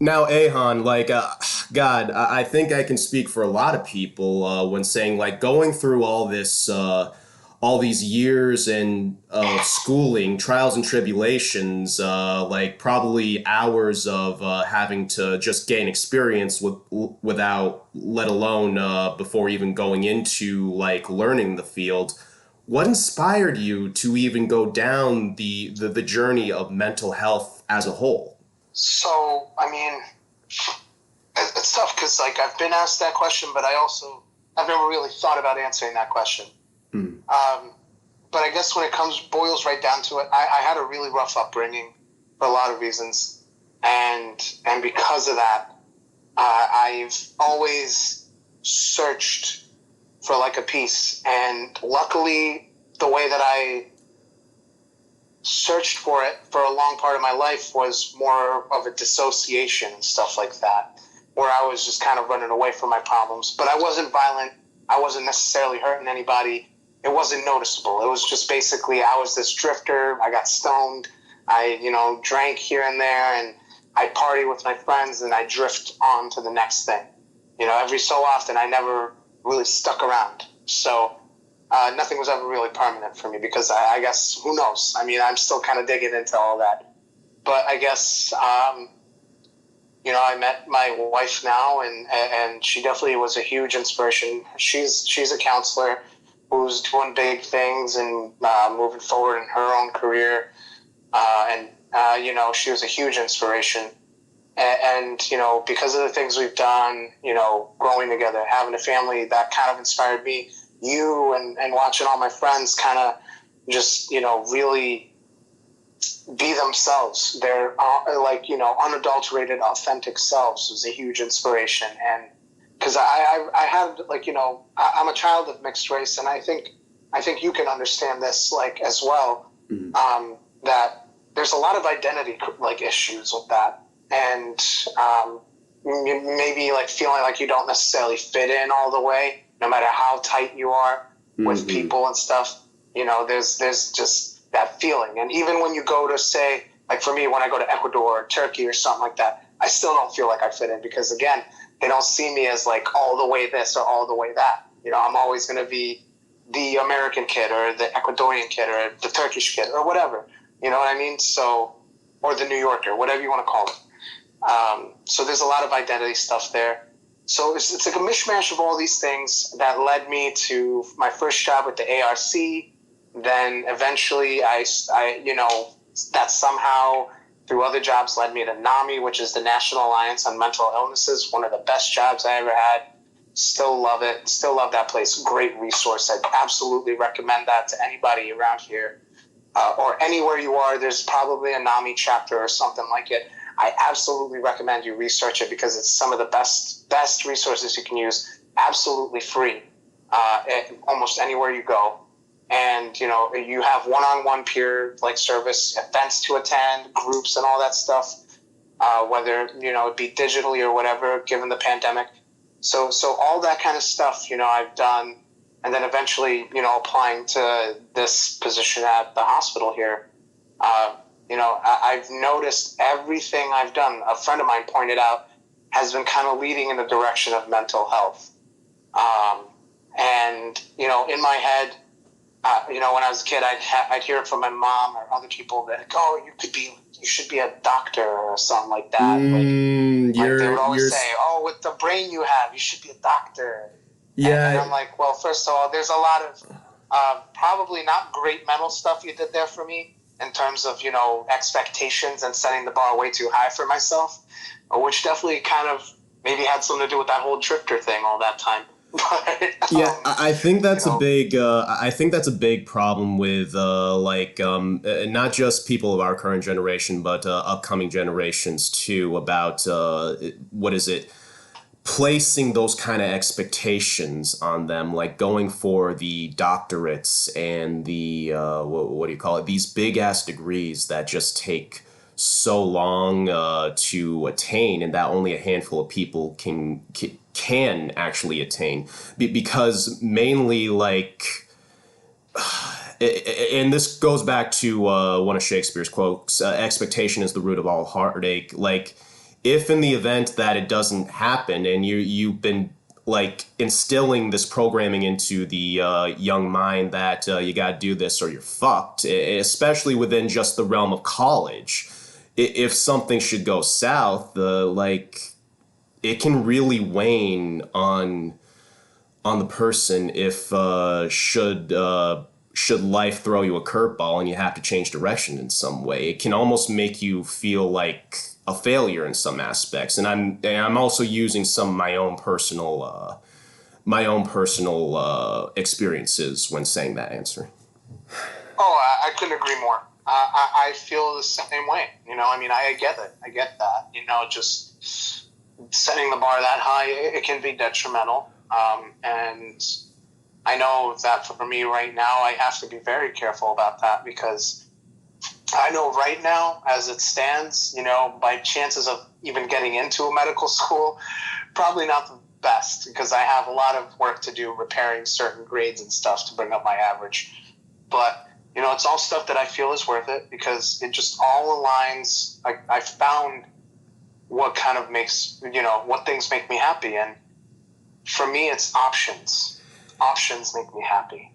Now, Ayhan, God, I think I can speak for a lot of people when saying like going through all these years and schooling, trials and tribulations, like probably hours of having to just gain experience without, let alone before even going into like learning the field. What inspired you to even go down the journey of mental health as a whole? So, I mean, it's tough because like I've been asked that question, but I've never really thought about answering that question. Mm. But I guess when it boils right down to it, I had a really rough upbringing for a lot of reasons, and because of that, I've always searched for like a piece, and luckily, the way that I searched for it for a long part of my life was more of a dissociation and stuff like that, where I was just kind of running away from my problems. But I wasn't violent. I wasn't necessarily hurting anybody. It wasn't noticeable. It was just basically I was this drifter. I got stoned. I, drank here and there, and I'd party with my friends, and I'd drift on to the next thing. Every so often, I never really stuck around. So nothing was ever really permanent for me because I guess, who knows? I mean, I'm still kind of digging into all that. But I guess, I met my wife now, and she definitely was a huge inspiration. She's a counselor who's doing big things and moving forward in her own career. She was a huge inspiration. And because of the things we've done, growing together, having a family, that kind of inspired me. You and watching all my friends kind of just, really be themselves. They're unadulterated, authentic selves was a huge inspiration. And because I had I'm a child of mixed race, and I think you can understand this as well. Mm-hmm. That there's a lot of identity issues with that, and maybe feeling like you don't necessarily fit in all the way, no matter how tight you are with mm-hmm. people and stuff. There's just that feeling, and even when you go to say, for me, when I go to Ecuador or Turkey or something like that, I still don't feel like I fit in because again, they don't see me as all the way this or all the way that. I'm always going to be the American kid or the Ecuadorian kid or the Turkish kid or whatever. You know what I mean? So, or the New Yorker, whatever you want to call it. So there's a lot of identity stuff there. So it's like a mishmash of all these things that led me to my first job with the ARC. Then eventually that somehow through other jobs led me to NAMI, which is the National Alliance on Mental Illnesses, one of the best jobs I ever had. Still love it. Still love that place. Great resource. I'd absolutely recommend that to anybody around here. Or anywhere you are, there's probably a NAMI chapter or something like it. I absolutely recommend you research it because it's some of the best resources you can use, absolutely free, almost anywhere you go. And, you have one-on-one peer service, events to attend, groups and all that stuff, whether, it be digitally or whatever, given the pandemic. So all that kind of stuff, I've done. And then eventually, applying to this position at the hospital here, I've noticed everything I've done, a friend of mine pointed out, has been kind of leading in the direction of mental health. In my head, when I was a kid, I'd hear it from my mom or other people that, you should be a doctor or something like that. They would always say, with the brain you have, you should be a doctor. Yeah. And I'm like, well, first of all, there's a lot of probably not great mental stuff you did there for me in terms of, expectations and setting the bar way too high for myself, which definitely kind of maybe had something to do with that whole drifter thing all that time. But, yeah, I think that's a big. I think that's a big problem with not just people of our current generation, but upcoming generations too. About what is it? Placing those kind of expectations on them, like going for the doctorates and the what do you call it? These big ass degrees that just take so long to attain, and that only a handful of people can actually attain, because mainly and this goes back to one of Shakespeare's quotes: "Expectation is the root of all heartache." if in the event that it doesn't happen and you've been like instilling this programming into the young mind that you got to do this or you're fucked, especially within just the realm of college. If something should go south, like it can really wane on the person if should life throw you a curveball and you have to change direction in some way. It can almost make you feel like a failure in some aspects. And I'm also using some of my own personal experiences when saying that answer. Oh, I couldn't agree more. I feel the same way. You know, I mean, I get it. I get that. You know, just setting the bar that high, it can be detrimental. And I know that for me right now, I have to be very careful about that because I know right now, as it stands, you know, my chances of even getting into a medical school, probably not the best because I have a lot of work to do repairing certain grades and stuff to bring up my average. But, you know, it's all stuff that I feel is worth it because it just all aligns. I found what kind of makes, you know, what things make me happy. And for me, it's options. Options make me happy.